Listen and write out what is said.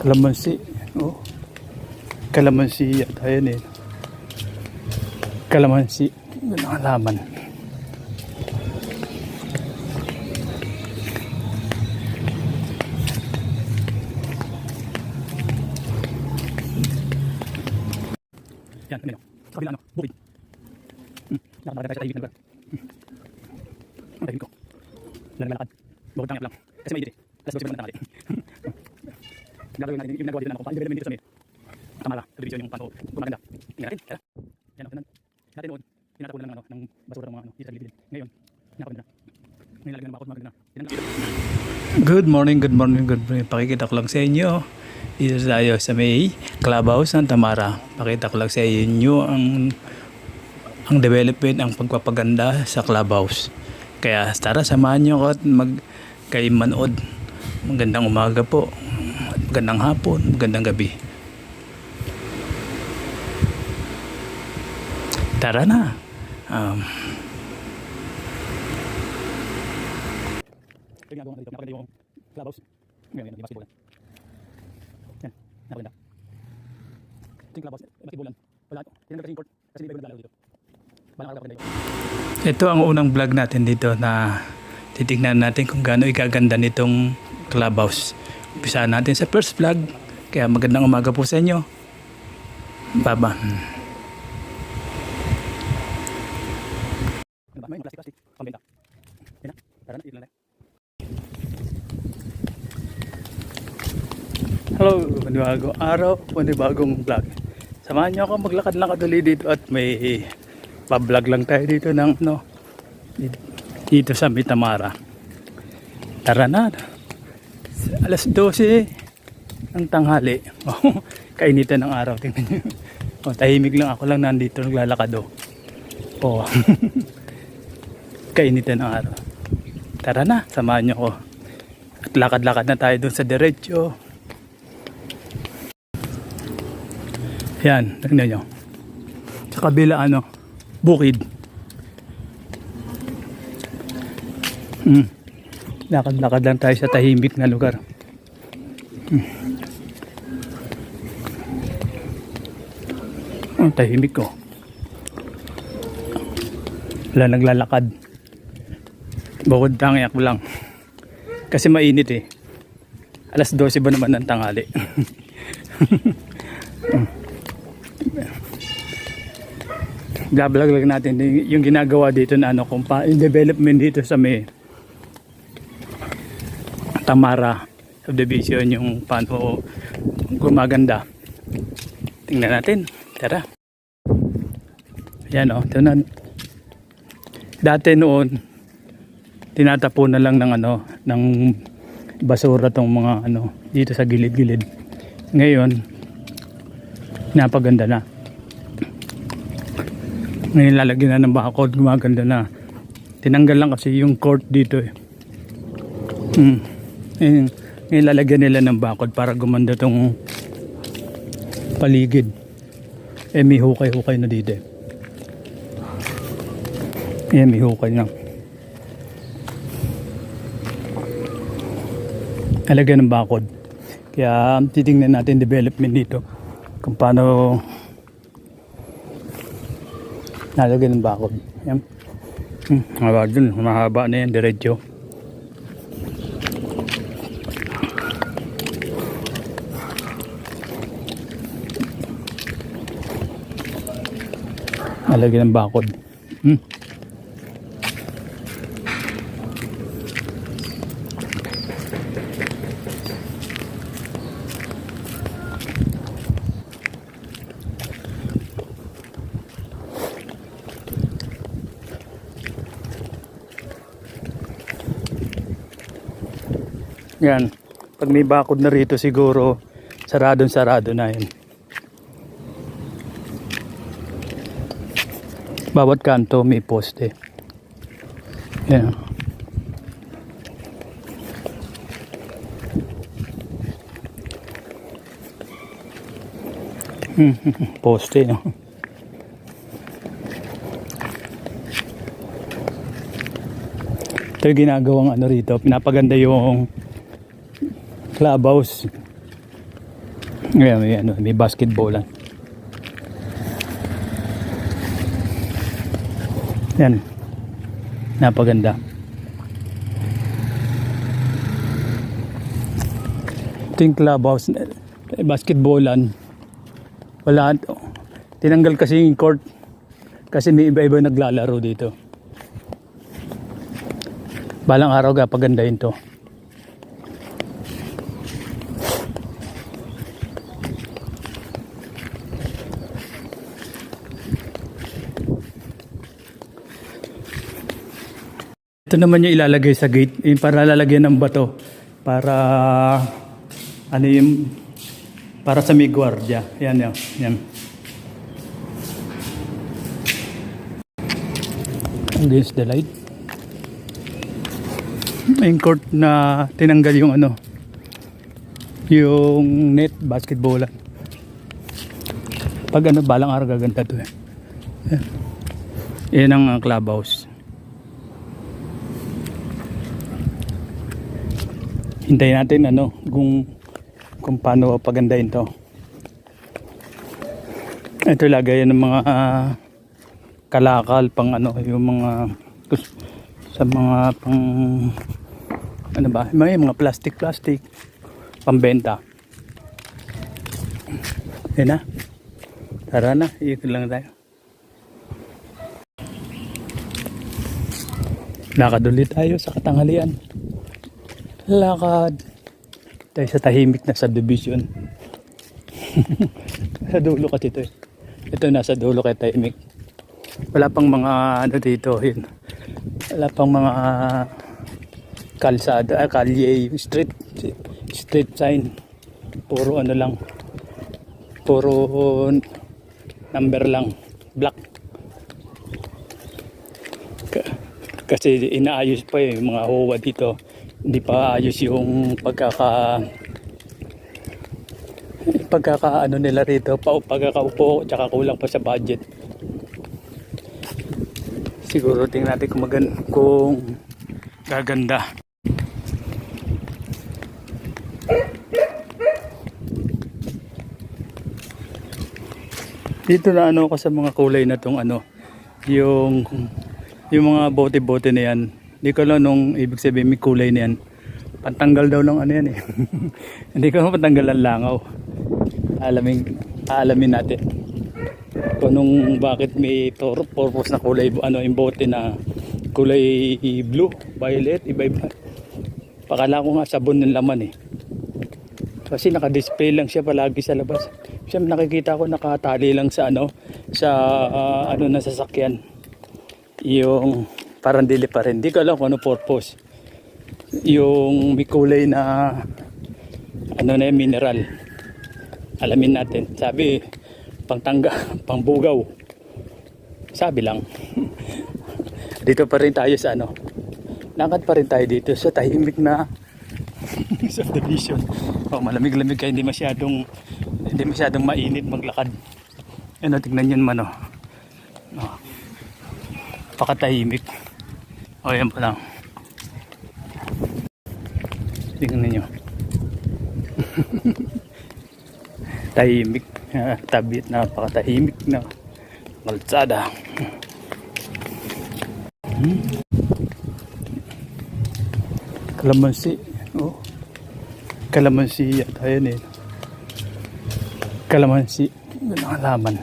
Kalamansi. Oh. Kalamansi yata yan eh. Kalamansi. Yun ang halaman. Yan, ano yun? Sa kabila ano? Bukid. Nakabagay tayo sa tahimik na lugar. Ang tahimik ko. Wala naman lakad. Bukod tangyak lang. Kasi mainit eh. Alas 12 pa naman tangali. Gagawin natin yung ginagawa dito na kung paano development dito sa may Tamara. Television yung paano gumaganda. Tingnan natin. Tara. Yan o. Dati noon, tinatapon na lang ng basura ng mga dito sa gilid. Ngayon, napaganda na. Ngayon lalagyan ng bakod gumaganda na. Good morning. Pakikita ko lang sa inyo. Dito tayo sa may Clubhouse ng Tamara. Pakita ko lang sa inyo ang development, ang pagpapaganda sa Clubhouse. Kaya tara, samahan nyo ako at kay manood. Magandang umaga po, magandang hapon, magandang gabi. Tara na. Ginagawa dito, napaganda yung Clubhouse. Ngayon, yung basketballan. Yan, napaganda. Ito yung Clubhouse, basketballan. Wala ito, tinanggal kasi yung court kasi hindi ba naglalaro dito. Ito ang unang vlog natin dito na titignan natin kung gaano ikaganda nitong Clubhouse. Umpisa natin sa first vlog. Kaya magandang umaga po sa inyo. Baba. Hello, panibagong araw, panibagong vlog. Samahan niyo ako maglakad-lakad ulit dito at may pa-vlog lang tayo dito ng dito sa Tamara. Tara na. Alas 12 ng tanghali. Oh, kainitan ng araw. Tingnan niyo. Oh, tahimik lang, ako lang nandito naglalakad oh. Oh. Kainitan ng araw. Tara na, samahan niyo ako. At lakad-lakad na tayo doon sa diretso. Yan, tingnan niyo. Sa kabila bukid. Lakad-lakad lang tayo sa tahimik na lugar. Tahimik ko. Wala naglalakad. Bukod tangyak lang. Kasi mainit eh. Alas 12 ba naman ng tanghali. Vlog natin yung ginagawa dito na kung yung development dito sa may Tamara subdivision, yung paano gumaganda. Tingnan natin. Tara. Yan ito na. Dati noon tinatapon na lang ng basura tong mga dito sa gilid-gilid. Ngayon napaganda na. Ngayon lalagyan na ng bakod, gumaganda na. Tinanggal lang kasi yung court dito eh. Ngayon lalagyan nila ng bakod para gumanda tong paligid. May hukay-hukay na dito eh. May hukay na. Lalagyan ng bakod. Kaya titingnan natin development dito. Kung paano nalagyan ng bakod. Yan. Mahaba na yan, diretso. Nalagyan ng bakod. Yan. Pag may bakod na rito siguro sarado na yan. Bawat kanto may poste. Yan. Poste no. Ito yung ginagawang rito, pinapaganda yung Clubhouse. Ayan, may, ano, may basketballan. Yan. Napaganda. Ito yung clubhouse. Basketballan. Wala. Tinanggal kasi yung court. Kasi may iba-iba naglalaro dito. Balang araw ga pagandahin to. Ito naman yung ilalagay sa gate, yung para lalagyan ng bato para ano yung para sa may gwardiya. Yan yan. Yan. Against the light. May court na tinanggal yung ano yung net basketball. Pag ano balang araw gaganda to eh. Yan ang clubhouse. Hintayin natin ano kung paano pagandahin to. Ito lagay ng mga kalakal pang ano yung mga sa mga pang ano ba may mga plastic pambenta. Yan na. Tara na, ikot lang tayo. Lakad ulit tayo sa katanghalian. Lakad tayo sa tahimik na subdivision. Sa dulo kasi ito eh. Ito nasa dulo kay tahimik. Wala pang mga ano dito yun. Wala pang mga kalsada, kalye, street sign. Puro ano lang. Puro number lang. Black. Kasi inaayos pa yung mga HOA dito. Hindi pa ayos yung pagkaka ano nila rito, pagkakaupo, tsaka kulang pa sa budget. Siguro tingnan natin kung gaganda. Dito na ano ko sa mga kulay na tong ano, yung mga bote-bote na yan. Hindi ko lang nung ibig sabihin may kulay na yan. Pantanggal daw ng ano yan eh. Hindi ko naman pantanggal ang langaw. Aalamin natin. Kung nung bakit may purpose na kulay, ano yung bote na kulay blue, violet, iba-iba. Pakala ko nga sabon ng laman eh. Kasi naka-display lang siya palagi sa labas. Siyempre nakikita ko nakatali lang sa ano, sa ano na sasakyan. Yung parang dili pa rin. Di ko alam kung ano purpose. Yung may kulay na ano na yung mineral. Alamin natin. Sabi, pangbugaw. Sabi lang. Dito pa rin tayo sa ano. Lakad pa rin tayo dito sa tahimik na subdivision. Oh, malamig-lamig kaya hindi masyadong mainit maglakad. Ano, tignan yun man oh. Oh. Pakatahimik. O yan pa lang. Tingnan nyo. Tahimik. Tabi, napakatahimik na kalsada. Kalamansi. Oh. Kalamansi yata yun eh. Kalamansi. Ganang halaman.